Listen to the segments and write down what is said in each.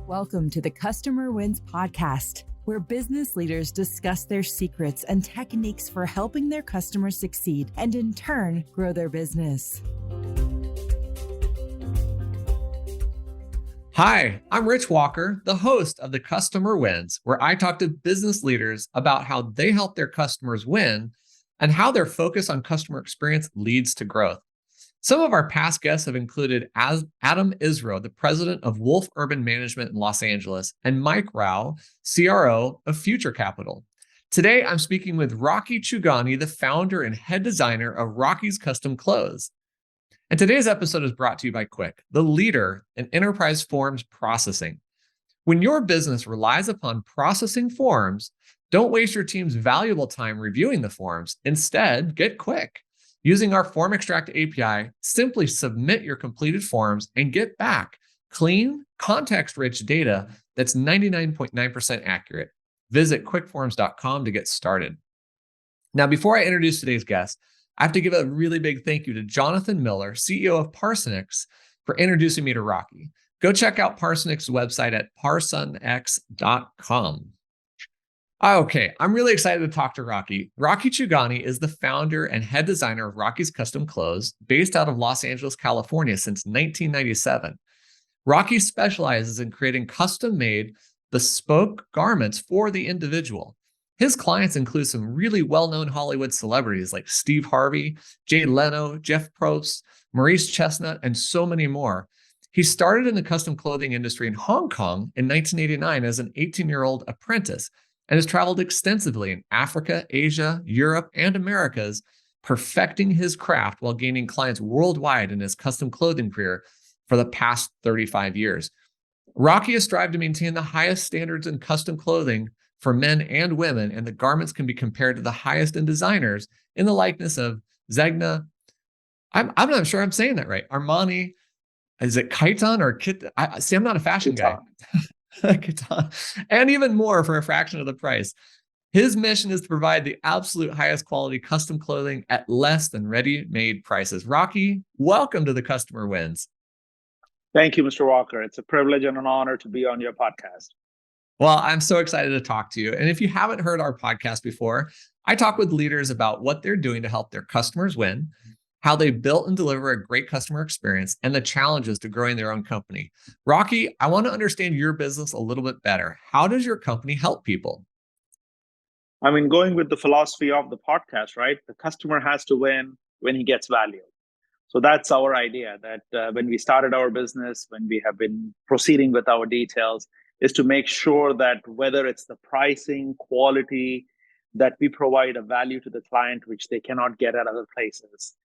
Welcome to the Customer Wins podcast, where business leaders discuss their secrets and techniques for helping their customers succeed and in turn grow their business. Hi, I'm Rich Walker, the host of the Customer Wins, where I talk to business leaders about how they help their customers win and how their focus on customer experience leads to growth. Some of our past guests have included Adam Isro, the president of Wolf Urban Management in Los Angeles, and Mike Rao, CRO of Future Capital. Today, I'm speaking with Rocky Chugani, the founder and head designer of Rocky's Custom Clothes. And today's episode is brought to you by Quick, the leader in enterprise forms processing. When your business relies upon processing forms, don't waste your team's valuable time reviewing the forms. Instead, get Quick. Using our Form Extract API, simply submit your completed forms and get back clean, context-rich data that's 99.9% accurate. Visit quickforms.com to get started. Now, before I introduce today's guest, I have to give a really big thank you to Jonathan Miller, CEO of Parsonix, for introducing me to Rocky. Go check out Parsonix's website at parsonix.com. Okay, I'm really excited to talk to Rocky. Rocky Chugani is the founder and head designer of Rocky's Custom Clothes, based out of Los Angeles, California since 1997. Rocky specializes in creating custom-made, bespoke garments for the individual. His clients include some really well-known Hollywood celebrities like Steve Harvey, Jay Leno, Jeff Probst, Maurice Chestnut, and so many more. He started in the custom clothing industry in Hong Kong in 1989 as an 18-year-old apprentice and has traveled extensively in Africa, Asia, Europe, and Americas, perfecting his craft while gaining clients worldwide in his custom clothing career for the past 35 years. Rocky has strived to maintain the highest standards in custom clothing for men and women, and the garments can be compared to the highest in designers in the likeness of Zegna. I'm not sure I'm saying that right. Armani, is it Kaiton or Kit? I'm not a fashion guy. Kaiton, and even more for a fraction of the price. His mission is to provide the absolute highest quality custom clothing at less than ready-made prices. Rocky, welcome to the Customer Wins. Thank you, Mr. Walker. It's a privilege and an honor to be on your podcast. Well, I'm so excited to talk to you. And if you haven't heard our podcast before, I talk with leaders about what they're doing to help their customers win, how they built and deliver a great customer experience, and the challenges to growing their own company. Rocky, I want to understand your business a little bit better. How does your company help people? I mean, going with the philosophy of the podcast, right? The customer has to win when he gets value. So that's our idea, that when we started our business, when we have been proceeding with our details, is to make sure that whether it's the pricing, quality, that we provide a value to the client which they cannot get at other places.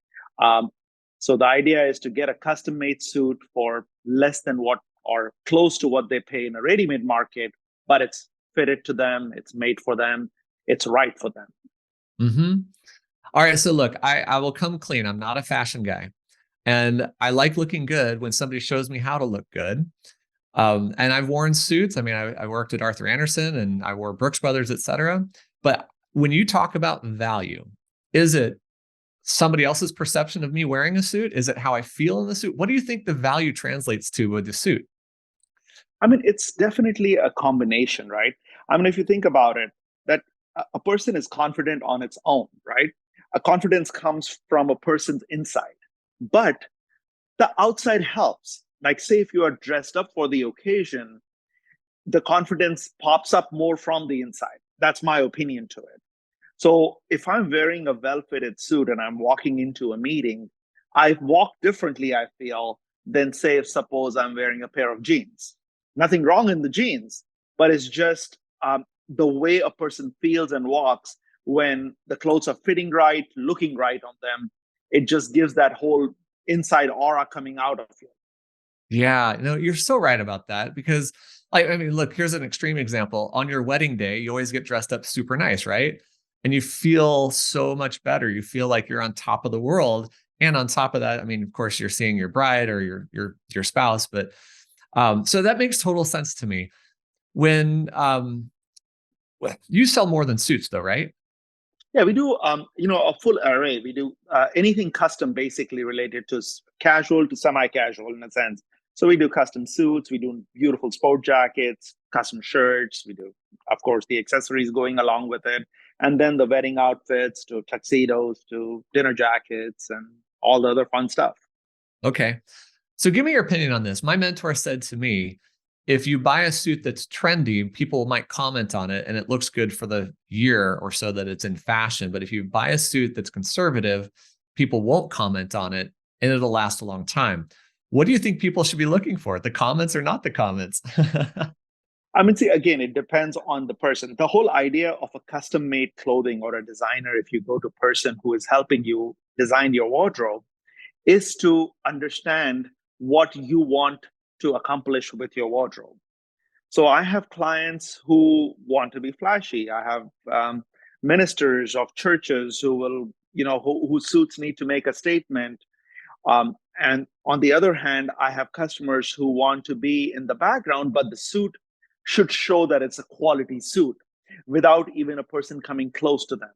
So the idea is to get a custom-made suit for less than what or close to what they pay in a ready-made market, but it's fitted to them, it's made for them, it's right for them. Mm-hmm. All right, so look, I will come clean. I'm not a fashion guy, and I like looking good when somebody shows me how to look good. And I've worn suits. I mean, I worked at Arthur Andersen and I wore Brooks Brothers, et cetera. But when you talk about value, is it somebody else's perception of me wearing a suit? Is it how I feel in the suit? What do you think the value translates to with the suit? I mean, it's definitely a combination, right? I mean, if you think about it, that a person is confident on its own, right? A confidence comes from a person's inside, but the outside helps. Like, say, if you are dressed up for the occasion, the confidence pops up more from the inside. That's my opinion to it. So if I'm wearing a well-fitted suit and I'm walking into a meeting, I walk differently, I feel, than say, if suppose I'm wearing a pair of jeans. Nothing wrong in the jeans, but it's just the way a person feels and walks when the clothes are fitting right, looking right on them. It just gives that whole inside aura coming out of you. Yeah, no, you're so right about that because, I mean, look, here's an extreme example. On your wedding day, you always get dressed up super nice, right? And you feel so much better. You feel like you're on top of the world. And on top of that, I mean, of course, you're seeing your bride or your spouse, but so that makes total sense to me. When you sell more than suits, though, right? Yeah, we do, a full array. We do anything custom, basically related to casual to semi-casual in a sense. So we do custom suits, we do beautiful sport jackets, custom shirts, we do, of course, the accessories going along with it, and then the wedding outfits to tuxedos to dinner jackets and all the other fun stuff. Okay. So give me your opinion on this. My mentor said to me, if you buy a suit that's trendy, people might comment on it and it looks good for the year or so that it's in fashion. But if you buy a suit that's conservative, people won't comment on it and it'll last a long time. What do you think people should be looking for? The comments or not the comments? I mean, see, again, it depends on the person. The whole idea of a custom made clothing or a designer, if you go to a person who is helping you design your wardrobe, is to understand what you want to accomplish with your wardrobe. So I have clients who want to be flashy. I have ministers of churches who will, whose suits need to make a statement. And on the other hand, I have customers who want to be in the background, but the suit should show that it's a quality suit without even a person coming close to them.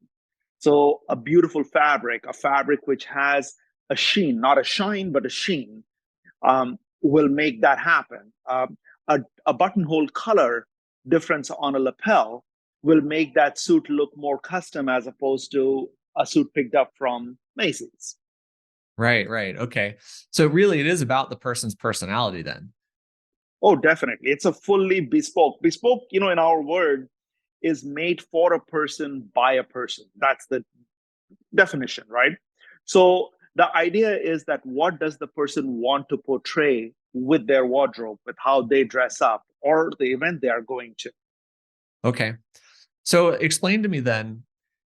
So a beautiful fabric, a fabric which has a sheen, not a shine, but a sheen, will make that happen. A buttonhole color difference on a lapel will make that suit look more custom as opposed to a suit picked up from Macy's. Right, right. Okay. So really it is about the person's personality then. Oh, definitely. It's a fully bespoke. Bespoke, in our word, is made for a person by a person. That's the definition, right? So the idea is that what does the person want to portray with their wardrobe, with how they dress up or the event they are going to? Okay. So explain to me then,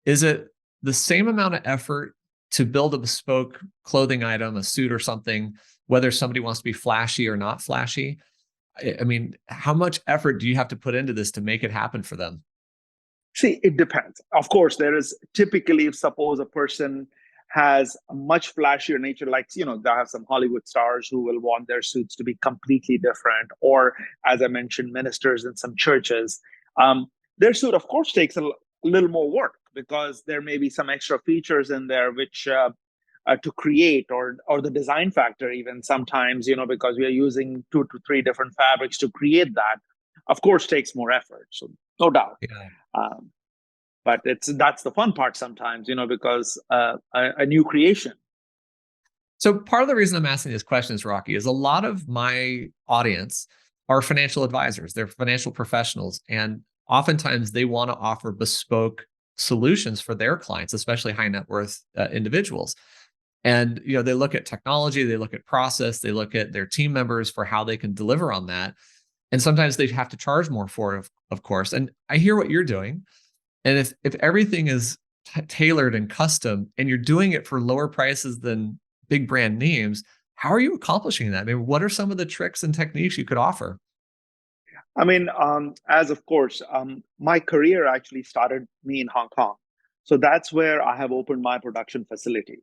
is it the same amount of effort to build a bespoke clothing item, a suit or something, whether somebody wants to be flashy or not flashy? I mean, how much effort do you have to put into this to make it happen for them? See, it depends. Of course, there is typically, if suppose a person has a much flashier nature, like, they have some Hollywood stars who will want their suits to be completely different, or as I mentioned, ministers in some churches. Their suit, of course, takes a little more work because there may be some extra features in there which to create, or the design factor even sometimes, because we are using 2 to 3 different fabrics to create that, of course, takes more effort. So no doubt. Yeah. Um, but that's the fun part sometimes, because a new creation. So part of the reason I'm asking these questions, Rocky, is a lot of my audience are financial advisors. They're financial professionals, and oftentimes they want to offer bespoke solutions for their clients, especially high net worth individuals. And they look at technology, they look at process, they look at their team members for how they can deliver on that. And sometimes they have to charge more for it, of course. And I hear what you're doing. And if everything is tailored and custom, and you're doing it for lower prices than big brand names, how are you accomplishing that? I mean, what are some of the tricks and techniques you could offer? I mean, as of course, my career actually started me in Hong Kong. So that's where I have opened my production facility.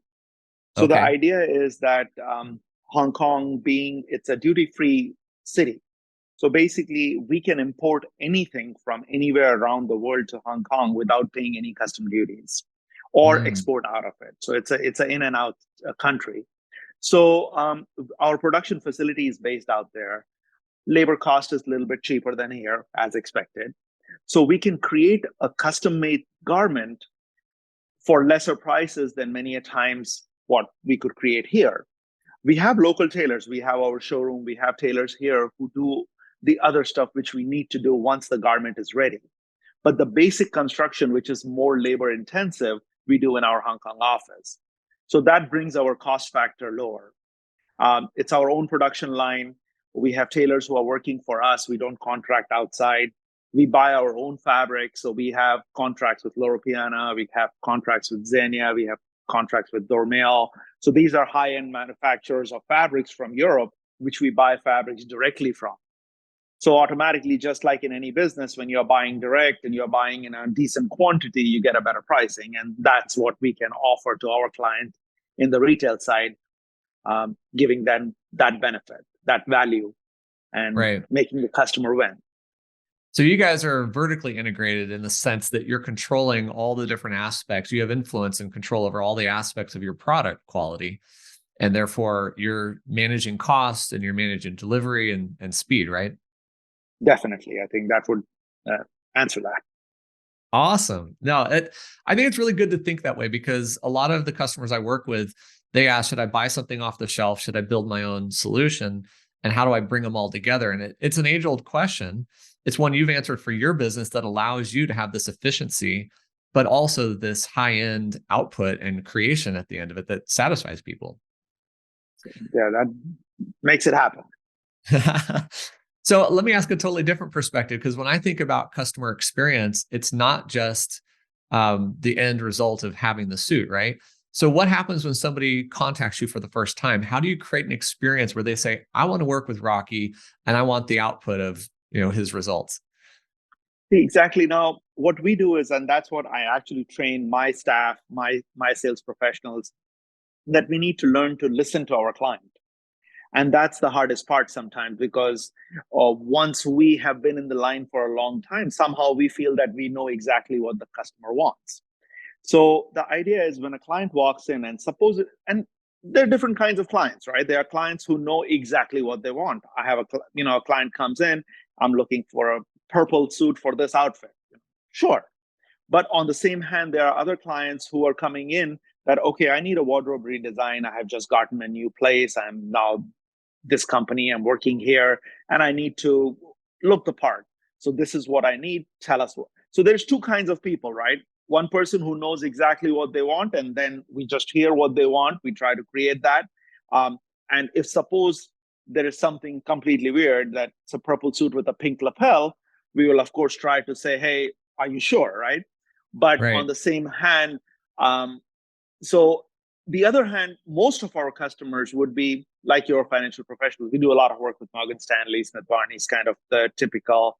So the Okay. idea is that Hong Kong it's a duty-free city. So basically, we can import anything from anywhere around the world to Hong Kong without paying any custom duties or Mm, export out of it. So it's an in and out country. So our production facility is based out there. Labor cost is a little bit cheaper than here, as expected. So we can create a custom made garment for lesser prices than many a times what we could create here. We have local tailors. We have our showroom. We have tailors here who do the other stuff which we need to do once the garment is ready. But the basic construction, which is more labor intensive, we do in our Hong Kong office. So that brings our cost factor lower. It's our own production line. We have tailors who are working for us. We don't contract outside. We buy our own fabric. So we have contracts with Loro Piana. We have contracts with Xenia. We have contracts with Dormel. So these are high-end manufacturers of fabrics from Europe, which we buy fabrics directly from. So automatically, just like in any business, when you're buying direct and you're buying in a decent quantity, you get a better pricing. And that's what we can offer to our client in the retail side, giving them that benefit, that value, and right. making the customer win. So you guys are vertically integrated in the sense that you're controlling all the different aspects. You have influence and control over all the aspects of your product quality. And therefore you're managing costs and you're managing delivery and speed, right? Definitely. I think that would answer that. Awesome. No, I think it's really good to think that way because a lot of the customers I work with, they ask, should I buy something off the shelf? Should I build my own solution? And how do I bring them all together? And it's an age old question. It's one you've answered for your business that allows you to have this efficiency, but also this high end output and creation at the end of it that satisfies people. Yeah, that makes it happen. So let me ask a totally different perspective, because when I think about customer experience, it's not just the end result of having the suit, right? So what happens when somebody contacts you for the first time? How do you create an experience where they say, I want to work with Rocky and I want the output of, his results? See, exactly. Now, what we do is, and that's what I actually train my staff, my sales professionals, that we need to learn to listen to our client. And that's the hardest part sometimes, because once we have been in the line for a long time, somehow we feel that we know exactly what the customer wants. So the idea is, when a client walks in, and and there are different kinds of clients, right? There are clients who know exactly what they want. I have a client comes in, I'm looking for a purple suit for this outfit. Sure. But on the same hand, there are other clients who are coming in that, okay, I need a wardrobe redesign. I have just gotten a new place. I'm now this company, I'm working here, and I need to look the part. So this is what I need. Tell us what. So there's two kinds of people, right? One person who knows exactly what they want, and then we just hear what they want. We try to create that. And if suppose there is something completely weird, that's a purple suit with a pink lapel, we will of course try to say, hey, are you sure, right? But on Right. the same hand, um, so the other hand, most of our customers would be like your financial professionals. We do a lot of work with Morgan Stanley, Smith Barney's, kind of the typical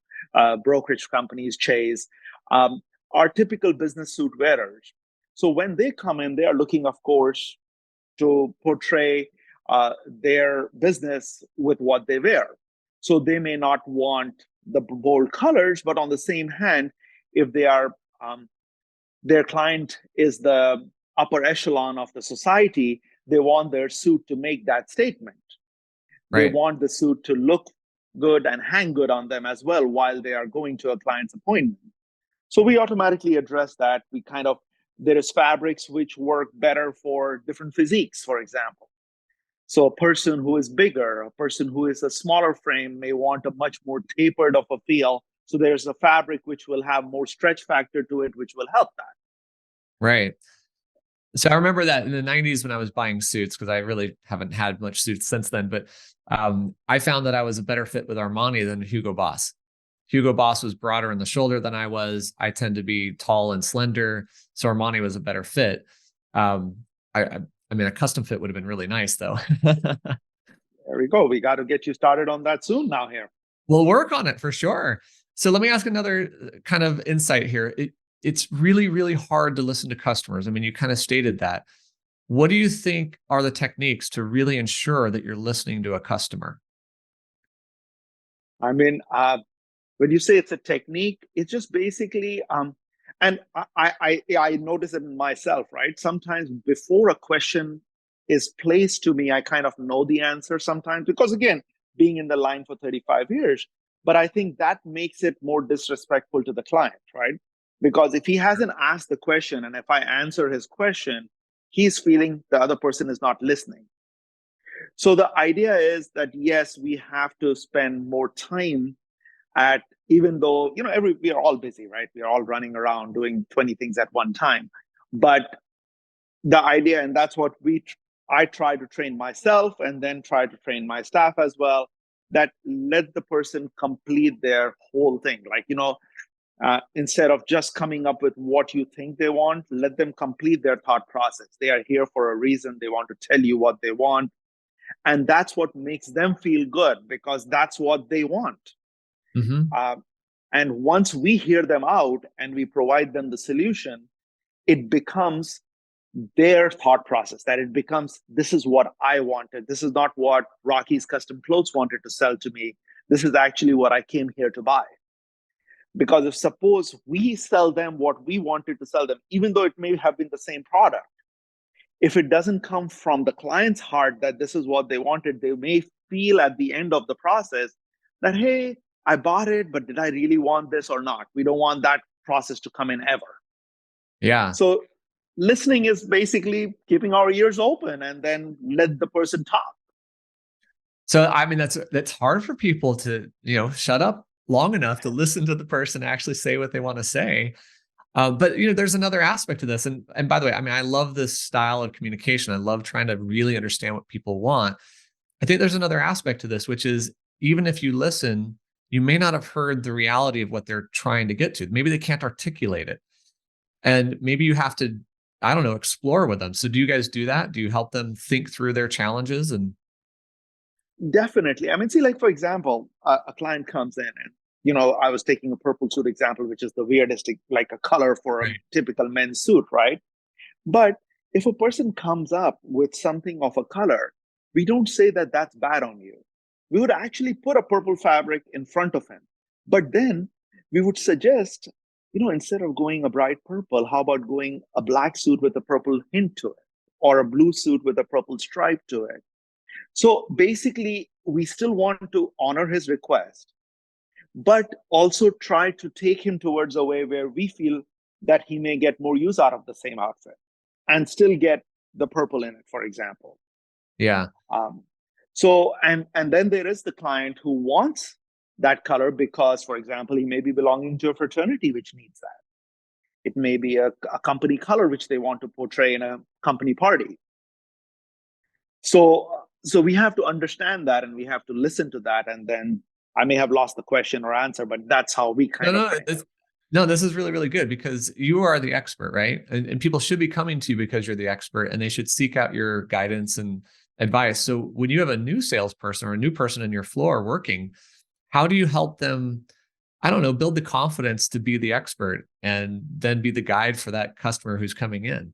brokerage companies, Chase, are typical business suit wearers. So when they come in, they are looking, of course, to portray their business with what they wear. So they may not want the bold colors, but on the same hand, if they are their client is the upper echelon of the society, they want their suit to make that statement. They Right. want the suit to look good and hang good on them as well while they are going to a client's appointment. So we automatically address that. There is fabrics which work better for different physiques, for example. So a person who is bigger, a person who is a smaller frame may want a much more tapered of a feel. So there's a fabric which will have more stretch factor to it, which will help that. Right. So I remember that in the 90s when I was buying suits, because I really haven't had much suits since then, but I found that I was a better fit with Armani than Hugo Boss. Hugo Boss was broader in the shoulder than I was. I tend to be tall and slender, so Armani was a better fit. Um, I mean, a custom fit would have been really nice, though. There we go. We got to get you started on that soon now here. We'll work on it for sure. So let me ask another kind of insight here. It's really, really hard to listen to customers. I mean, you kind of stated that. What do you think are the techniques to really ensure that you're listening to a customer? I mean, when you say it's a technique, it's just basically, and I notice it in myself, right? Sometimes before a question is placed to me, I kind of know the answer sometimes, because again, being in the line for 35 years, but I think that makes it more disrespectful to the client, right? Because if he hasn't asked the question, and if I answer his question, he's feeling the other person is not listening. So the idea is that yes, we have to spend more time at, even though we are all busy, right? We are all running around doing 20 things at one time. But the idea, and that's what I try to train myself and then try to train my staff as well, that let the person complete their whole thing. Like, instead of just coming up with what you think they want, let them complete their thought process. They are here for a reason. They want to tell you what they want. And that's what makes them feel good, because that's what they want. Mm-hmm. Uh, and once we hear them out and we provide them the solution, it becomes their thought process, that it becomes, this is what I wanted. This is not what Rocky's Custom Clothes wanted to sell to me. This is actually what I came here to buy. Because if suppose we sell them what we wanted to sell them, even though it may have been the same product, If it doesn't come from the client's heart that this is what they wanted, they may feel at the end of the process that, hey, I bought it, but did I really want this or not? We don't want that process to come in ever. Yeah. So listening is basically keeping our ears open and then let the person talk. So, I mean, that's hard for people to, shut up long enough to listen to the person actually say what they want to say. But there's another aspect to this, and by the way, I mean, I love this style of communication. I love trying to really understand what people want. I think there's another aspect to this, which is even if you listen, you may not have heard the reality of what they're trying to get to. Maybe they can't articulate it, and maybe you have to, I don't know, explore with them. So, do you guys do that? Do you help them think through their challenges and? Definitely. I mean, see, like, for example, a client comes in and, I was taking a purple suit example, which is the weirdest, like a color for a Right. typical men's suit, right? But if a person comes up with something of a color, we don't say that that's bad on you. We would actually put a purple fabric in front of him. But then we would suggest, instead of going a bright purple, how about going a black suit with a purple hint to it, or a blue suit with a purple stripe to it? So basically, we still want to honor his request, but also try to take him towards a way where we feel that he may get more use out of the same outfit and still get the purple in it, for example. Yeah. And then there is the client who wants that color because, for example, he may be belonging to a fraternity which needs that. It may be a company color which they want to portray in a company party. So we have to understand that and we have to listen to that. And then I may have lost the question or answer, but that's how we No, kind of no, frame it. no, this is really, really good because you are the expert, right? And people should be coming to you because you're the expert and they should seek out your guidance and advice. So when you have a new salesperson or a new person in your floor working, how do you help them, I don't know, build the confidence to be the expert and then be the guide for that customer who's coming in?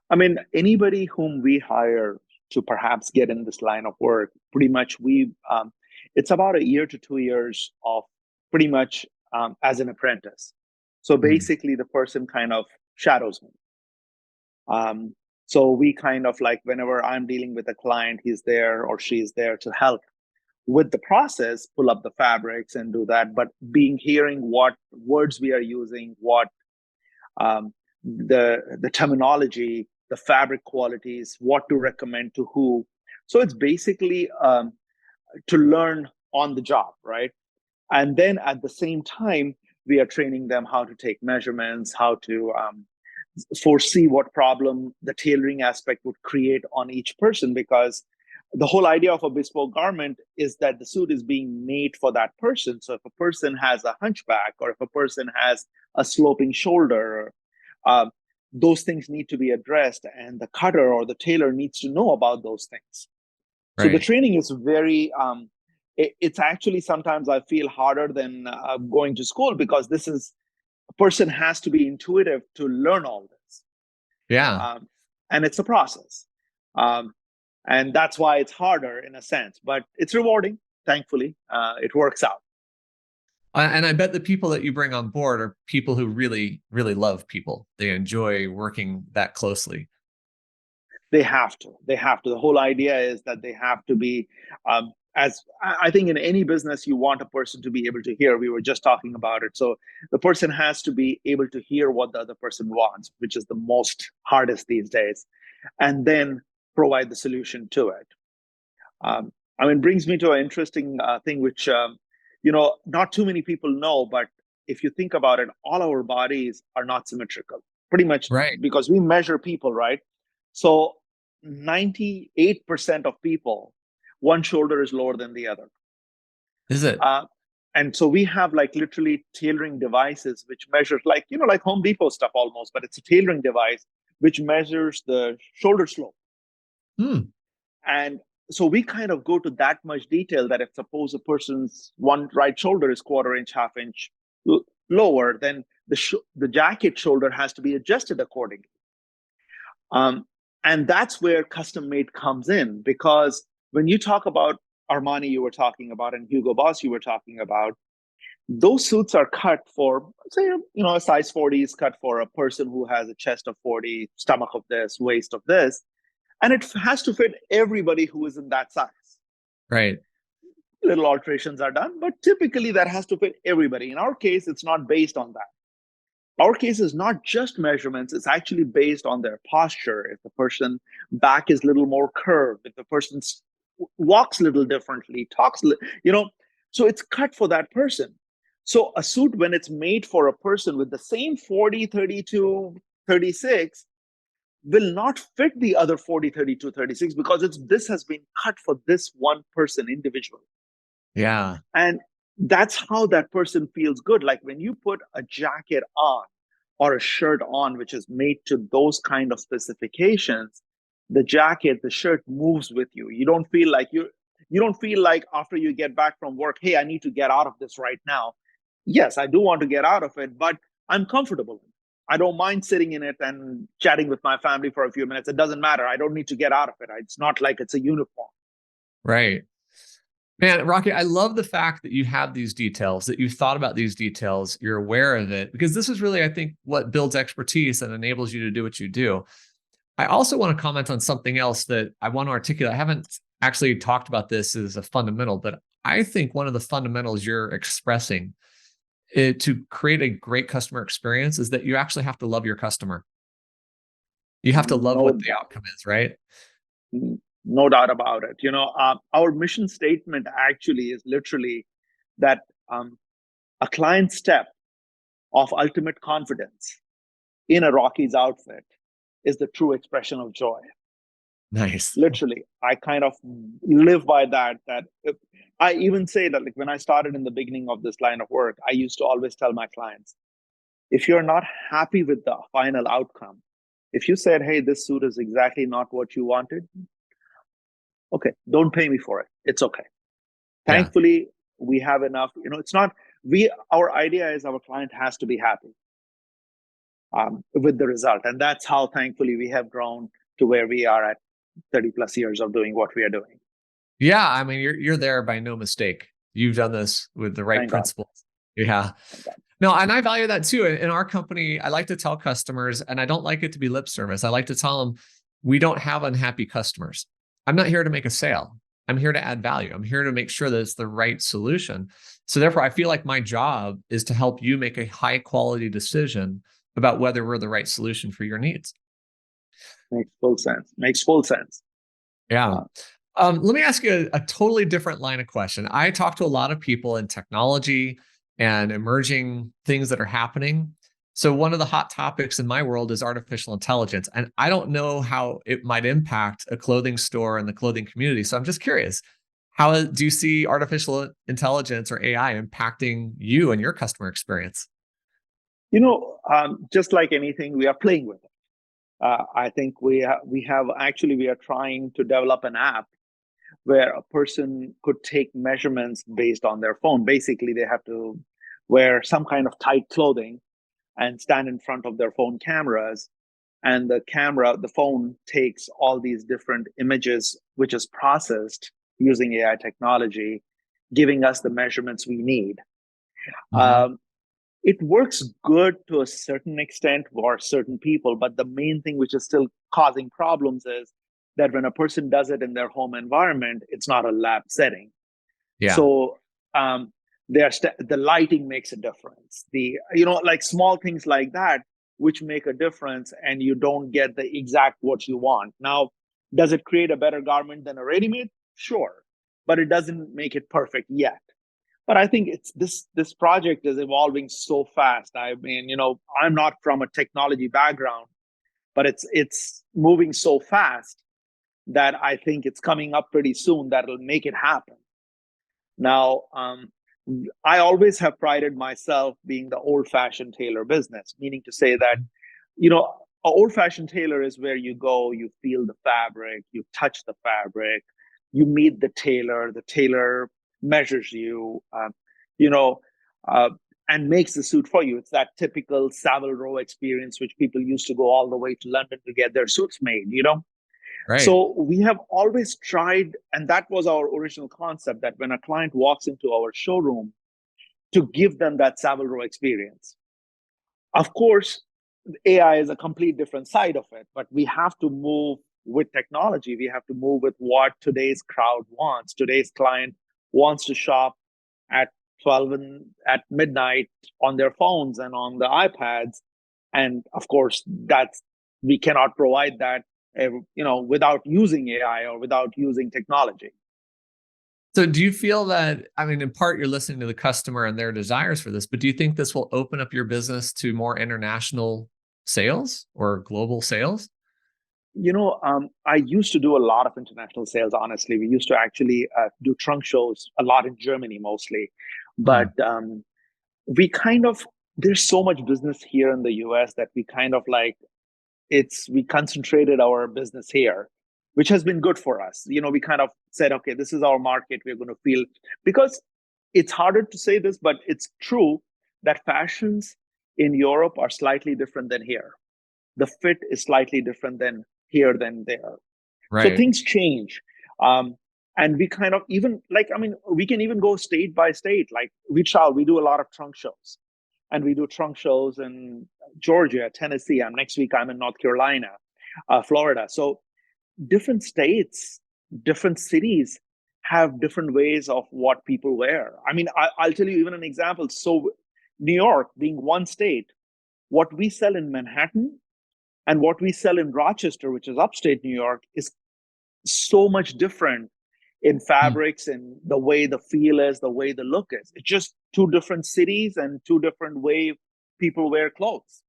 I mean, anybody whom we hire to perhaps get in this line of work, pretty much it's about a year to 2 years of pretty much as an apprentice. So Mm, basically, the person kind of shadows me. Um, so we kind of like whenever I'm dealing with a client, he's there or she's there to help with the process, pull up the fabrics and do that. But hearing what words we are using, what um, the terminology, the fabric qualities, what to recommend to who. So it's basically to learn on the job, right? And then at the same time, we are training them how to take measurements, how to foresee what problem the tailoring aspect would create on each person, because the whole idea of a bespoke garment is that the suit is being made for that person. So if a person has a hunchback or if a person has a sloping shoulder, uh, those things need to be addressed, and the cutter or the tailor needs to know about those things. So the right. training is very it's actually sometimes I feel harder than going to school, because this is a person has to be intuitive to learn all this, Yeah. and it's a process, um, and that's why it's harder in a sense, but it's rewarding. Thankfully, it works out. And I bet the people that you bring on board are people who really, really love people. They enjoy working that closely. They have to the whole idea is that they have to be as I think in any business you want a person to be able to hear. We were just talking about it. So the person has to be able to hear what the other person wants, which is the most hardest these days, and then provide the solution to it. I mean, brings me to an interesting thing which not too many people know, but if you think about it, all our bodies are not symmetrical, pretty much, Right. because we measure people, right? So 98% of people, one shoulder is lower than the other. Is it? Uh, and so we have like literally tailoring devices which measures like Home Depot stuff almost, but it's a tailoring device which measures the shoulder slope. Hmm. And so we kind of go to that much detail that if suppose a person's one right shoulder is quarter inch, half inch lower, then the jacket shoulder has to be adjusted accordingly. Um, and that's where custom made comes in, because when you talk about Armani, you were talking about, and Hugo Boss, you were talking about, those suits are cut for, say, a size 40 is cut for a person who has a chest of 40, stomach of this, waist of this, and it has to fit everybody who is in that size. Right. Little alterations are done, but typically that has to fit everybody. In our case, it's not based on that. Our case is not just measurements, it's actually based on their posture. If the person back is a little more curved, if the person walks a little differently, so it's cut for that person. So a suit, when it's made for a person with the same 40, 32, 36, will not fit the other 40, 32, 36 because this has been cut for this one person individually. Yeah. And that's how that person feels good. Like when you put a jacket on or a shirt on, which is made to those kind of specifications, the jacket, the shirt moves with you. You don't feel like after you get back from work, hey, I need to get out of this right now. Yes, I do want to get out of it, but I'm comfortable. I don't mind sitting in it and chatting with my family for a few minutes. It doesn't matter. I don't need to get out of it. It's not like it's a uniform. Right. Man, Rocky, I love the fact that you have these details, that you've thought about these details, you're aware of it, because this is really, I think, what builds expertise and enables you to do what you do. I also want to comment on something else that I want to articulate. I haven't actually talked about this as a fundamental, but I think one of the fundamentals you're expressing to create a great customer experience is that you actually have to love your customer. You have to love what No the doubt. outcome is, right? No doubt about it. Our mission statement actually is literally that a client step of ultimate confidence in a Rockies outfit is the true expression of joy. Nice. Literally, I kind of live by that. I even say that, like when I started in the beginning of this line of work, I used to always tell my clients, if you're not happy with the final outcome, if you said, hey, this suit is exactly not what you wanted, okay, don't pay me for it. It's okay. Yeah. Thankfully, we have enough. It's not our idea is our client has to be happy with the result, and that's how thankfully we have grown to where we are at 30 plus years of doing what we are doing. Yeah. I mean, you're there by no mistake. You've done this with the right Thank God. principles. Yeah. Thank God. No, and I value that too. In our company, I like to tell customers, and I don't like it to be lip service. I like to tell them, we don't have unhappy customers. I'm not here to make a sale. I'm here to add value. I'm here to make sure that it's the right solution. So therefore, I feel like my job is to help you make a high quality decision about whether we're the right solution for your needs. Makes full sense. Makes full sense. Yeah. Uh, Let me ask you a totally different line of question. I talk to a lot of people in technology and emerging things that are happening. So one of the hot topics in my world is artificial intelligence, and I don't know how it might impact a clothing store and the clothing community. So I'm just curious, how do you see artificial intelligence or AI impacting you and your customer experience? just like anything, we are playing with it. I think we are trying to develop an app where a person could take measurements based on their phone. Basically, they have to wear some kind of tight clothing and stand in front of their phone cameras. And the phone takes all these different images, which is processed using AI technology, giving us the measurements we need. Mhm. It works good to a certain extent for certain people, but the main thing which is still causing problems is that when a person does it in their home environment, it's not a lab setting. Yeah. So the lighting makes a difference. Like small things like that, which make a difference, and you don't get the exact what you want. Now, does it create a better garment than a ready-made? Sure, but it doesn't make it perfect yet. But I think it's this project is evolving so fast. I mean, I'm not from a technology background, but it's moving so fast that I think it's coming up pretty soon that'll make it happen. Now, I always have prided myself being the old-fashioned tailor business, meaning to say that, an old-fashioned tailor is where you go, you feel the fabric, you touch the fabric, you meet the tailor measures you, you know, uh, and makes the suit for you. It's that typical Savile Row experience, which people used to go all the way to London to get their suits made. Right. So we have always tried, and that was our original concept, that when a client walks into our showroom, to give them that Savile Row experience. Of course, AI is a complete different side of it, but we have to move with technology. We have to move with what today's crowd wants. Today's client wants to shop at 12 and at midnight on their phones and on the iPads. And of course, we cannot provide that, without using AI or without using technology. So do you feel that, I mean, in part, you're listening to the customer and their desires for this, but do you think this will open up your business to more international sales or global sales? I used to do a lot of international sales, honestly. We used to actually do trunk shows a lot in Germany mostly. But we kind of, there's so much business here in the US that we kind of like, we concentrated our business here, which has been good for us. We kind of said, okay, this is our market. We're going to feel, because it's harder to say this, but it's true that fashions in Europe are slightly different than here. The fit is slightly different than here than there. Right. So things change. And we kind of even we can even go state by state. Like we do a lot of trunk shows. And we do trunk shows in Georgia, Tennessee. Next week, I'm in North Carolina, Florida. So different states, different cities have different ways of what people wear. I mean, I'll tell you even an example. So New York being one state, what we sell in Manhattan and what we sell in Rochester, which is upstate New York, is so much different in fabrics and the way the feel is, the way the look is. It's just two different cities and two different way people wear clothes.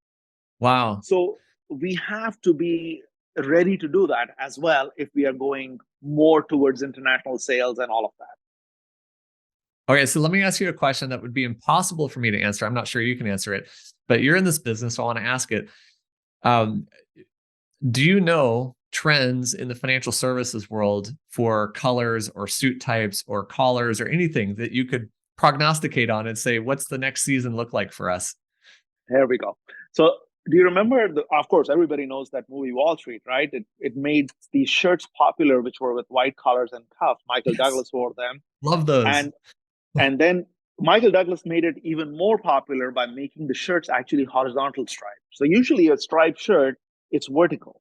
Wow. So we have to be ready to do that as well if we are going more towards international sales and all of that. Okay, so let me ask you a question that would be impossible for me to answer. I'm not sure you can answer it, but you're in this business, so I want to ask it. Do you know trends in the financial services world for colors or suit types or collars or anything that you could prognosticate on and say, what's the next season look like for us? Here we go. So do you remember, of course, everybody knows that movie Wall Street, right? It made these shirts popular, which were with white collars and cuffs. Michael Douglas wore them. Love those. And then Michael Douglas made it even more popular by making the shirts actually horizontal stripes. So usually a striped shirt, it's vertical.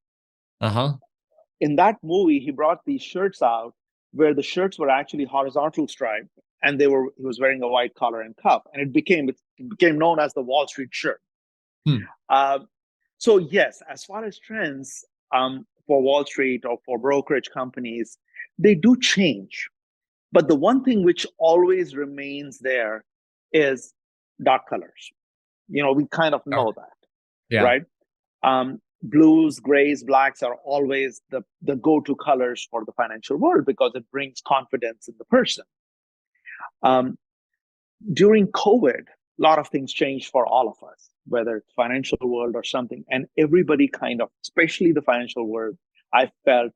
In that movie, he brought these shirts out where the shirts were actually horizontal striped, and he was wearing a white collar and cuff, and it became known as the Wall Street shirt. So yes, as far as trends for Wall Street or for brokerage companies, they do change. But the one thing which always remains there is dark colors. We kind of know that, right? Blues, grays, blacks are always the go-to colors for the financial world because it brings confidence in the person. During COVID, a lot of things changed for all of us, whether it's financial world or something. And everybody kind of, especially the financial world, I felt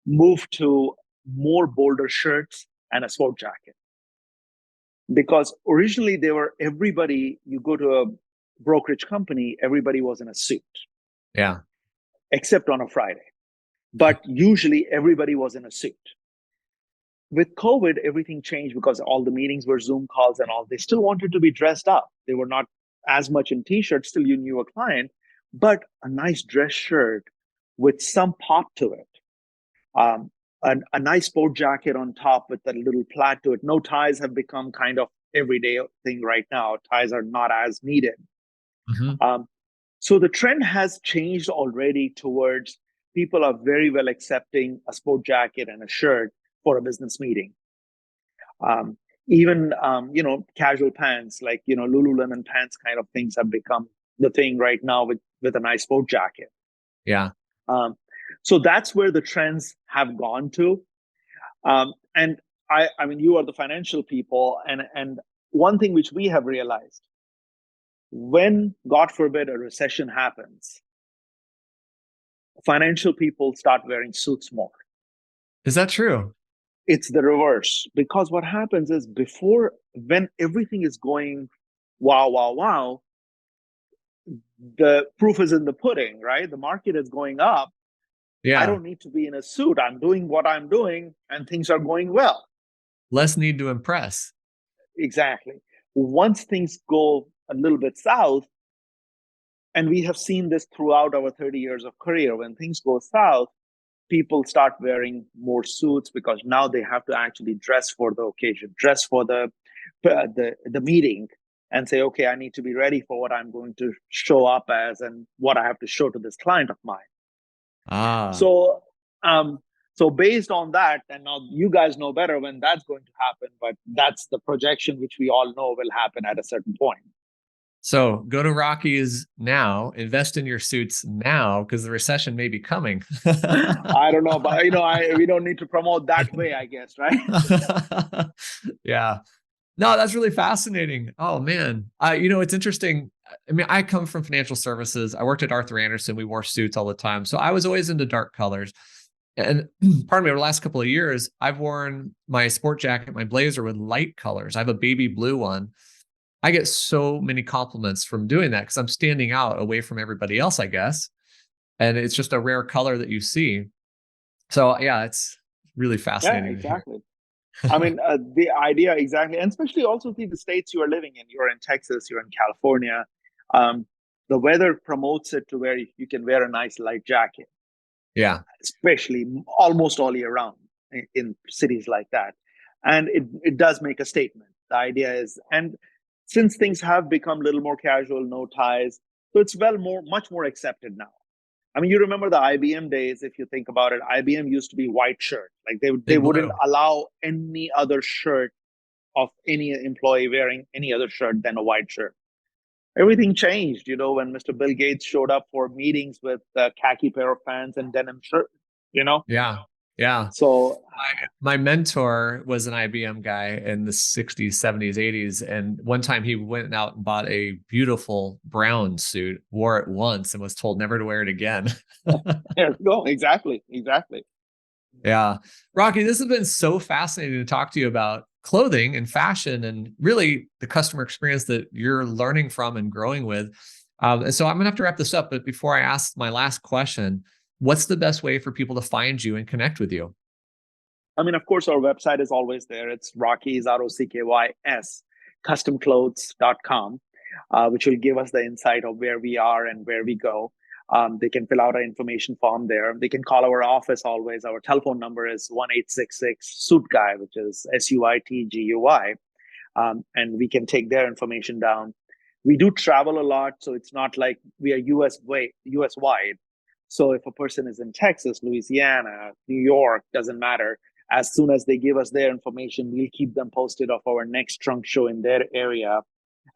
moved to more bolder shirts and a sport jacket. Because originally you go to a brokerage company, everybody was in a suit. Yeah. Except on a Friday. But usually everybody was in a suit. With COVID, everything changed because all the meetings were Zoom calls and all. They still wanted to be dressed up. They were not as much in t-shirts, still you knew a client, but a nice dress shirt with some pop to it. A nice sport jacket on top with a little plaid to it. No ties have become kind of everyday thing right now. Ties are not as needed. So the trend has changed already towards people are very well accepting a sport jacket and a shirt for a business meeting. Even casual pants like Lululemon pants kind of things have become the thing right now with a nice sport jacket. Yeah. So that's where the trends have gone to. And I mean, you are the financial people, and one thing which we have realized, when, God forbid, a recession happens, financial people start wearing suits more. Is that true? It's the reverse, because what happens is when everything is going wow, the proof is in the pudding, right? The market is going up. Yeah. I don't need to be in a suit. I'm doing what I'm doing and things are going well. Less need to impress. Exactly. once things go a little bit south, and we have seen this throughout our 30 years of career, when things go south, people start wearing more suits because now they have to actually dress for the occasion, dress for the meeting, and say, okay, I need to be ready for what I'm going to show up as and what I have to show to this client of mine. Ah, So, um, so based on that, and now you guys know better when that's going to happen, but that's the projection which we all know will happen at a certain point. so go to Rockies now, invest in your suits now because the recession may be coming. I don't know, but we don't need to promote that way, I guess, right? Yeah. No, that's really fascinating. Oh man. It's interesting. I mean, I come from financial services. I worked at Arthur Andersen. We wore suits all the time. So I was always into dark colors. And pardon me, over the last couple of years, I've worn my sport jacket, my blazer with light colors. I have a baby blue one. I get so many compliments from doing that because I'm standing out away from everybody else, I guess. And it's just a rare color that you see. So yeah, it's really Yeah, fascinating to hear. exactly. I mean, the idea exactly, and especially also the states you are living in. You're in Texas, you're in California. Um, the weather promotes it to where you can wear a nice light jacket, Yeah. especially almost all year round in cities like that. And it does make a statement. The idea is, and since things have become a little more casual, no ties, so it's much more accepted now. I mean, you remember the IBM days, if you think about it, IBM used to be white shirt. Like they Big wouldn't blue. allow any other shirt of any employee wearing any other shirt than a white shirt. Everything changed, when Mr. Bill Gates showed up for meetings with a khaki pair of pants and denim shirt, you know? Yeah. Yeah. So, My mentor was an IBM guy in the 60s, 70s, 80s. And one time he went out and bought a beautiful brown suit, wore it once, and was told never to wear it again. there we go. Exactly. Exactly. Yeah. Rocky, this has been so fascinating to talk to you about clothing and fashion and really the customer experience that you're learning from and growing with. And so I'm going to have to wrap this up. But before I ask my last question, what's the best way for people to find you and connect with you? I mean, of course, our website is always there. It's Rocky's, ROCKYS, customclothes.com, which will give us the insight of where we are and where we go. They can fill out our information form there. They can call our office always. Our telephone number is 1-866 suit guy, which is SUITGUI. And we can take their information down. We do travel a lot, so it's not like we are US wide. So if a person is in Texas, Louisiana, New York, doesn't matter. As soon as they give us their information, we'll keep them posted of our next trunk show in their area.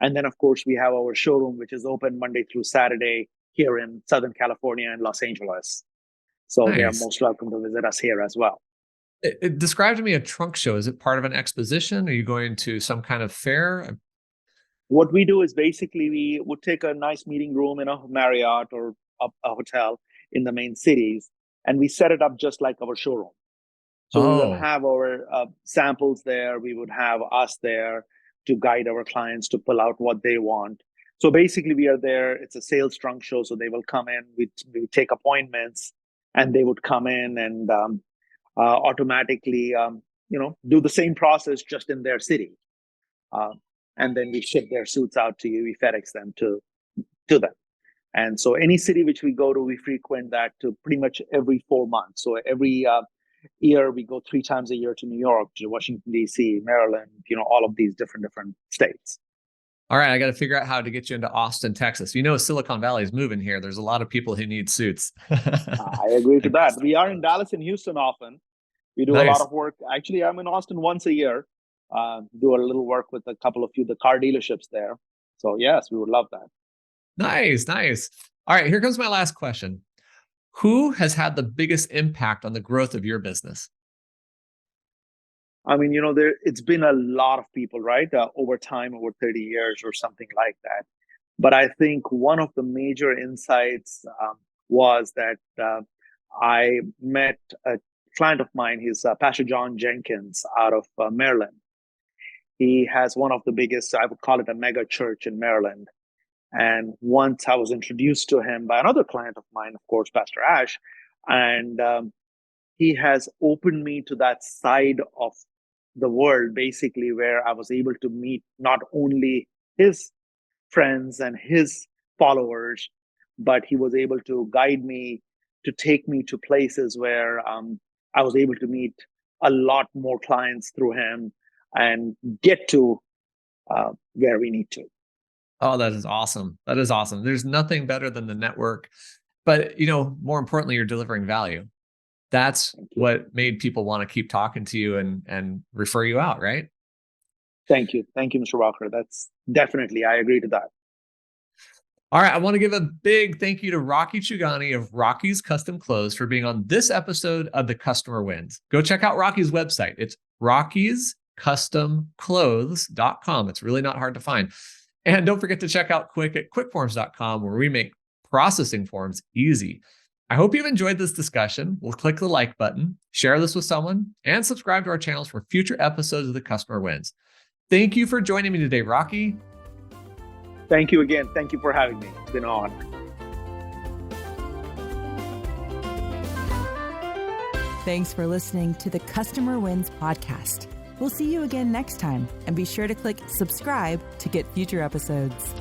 And then, of course, we have our showroom, which is open Monday through Saturday here in Southern California and Los Angeles. So they are Nice. most welcome to visit us here as well. Describe to me a trunk show. Is it part of an exposition? Are you going to some kind of fair? What we do is basically we would take a nice meeting room in a Marriott or a hotel in the main cities, and we set it up just like our showroom. So we will Oh, have our samples there. We would have us there to guide our clients to pull out what they want. So basically, we are there. It's a sales trunk show. So they will come in, we take appointments, and they would come in and automatically, do the same process just in their city. Uh, and then we ship their suits out to you. We FedEx them to them. And so any city which we go to, we frequent that to pretty much every 4 months. So every year we go 3 times a year to New York, to Washington, D.C., Maryland, all of these different states. all right. I got to figure out how to get you into Austin, Texas. Silicon Valley is moving here. There's a lot of people who need suits. I agree to And that. custom We are in clothes. Dallas and Houston often. We do a lot Nice. of work. Actually, I'm in Austin once a year. Do a little work with a couple of the car dealerships there. So yes, we would love that. Nice. Nice. All right. Here comes my last question. Who has had the biggest impact on the growth of your business? I mean, it's been a lot of people, right? Over time, over 30 years or something like that. But I think one of the major insights was that I met a client of mine. He's Pastor John Jenkins out of Maryland. He has one of the biggest, I would call it a mega church in Maryland. And once I was introduced to him by another client of mine, of course, Pastor Ash, and he has opened me to that side of the world, basically, where I was able to meet not only his friends and his followers, but he was able to guide me, to take me to places where I was able to meet a lot more clients through him and get to where we need to. Oh, that is awesome. That is awesome. There's nothing better than the network, but more importantly, you're delivering value. That's what made people want to keep talking to you and refer you out, right? Thank you. Thank you, Mr. Walker. That's definitely, I agree to that. All right. I want to give a big thank you to Rocky Chugani of Rocky's Custom Clothes for being on this episode of The Customer Wins. Go check out Rocky's website. It's rockyscustomclothes.com. It's really not hard to find. And don't forget to check out Quick at quickforms.com, where we make processing forms easy. I hope you've enjoyed this discussion. We'll click the like button, share this with someone, and subscribe to our channels for future episodes of The Customer Wins. Thank you for joining me today, Rocky. Thank you again. Thank you for having me. It's been an honor. Thanks for listening to the Customer Wins podcast. We'll see you again next time, and be sure to click subscribe to get future episodes.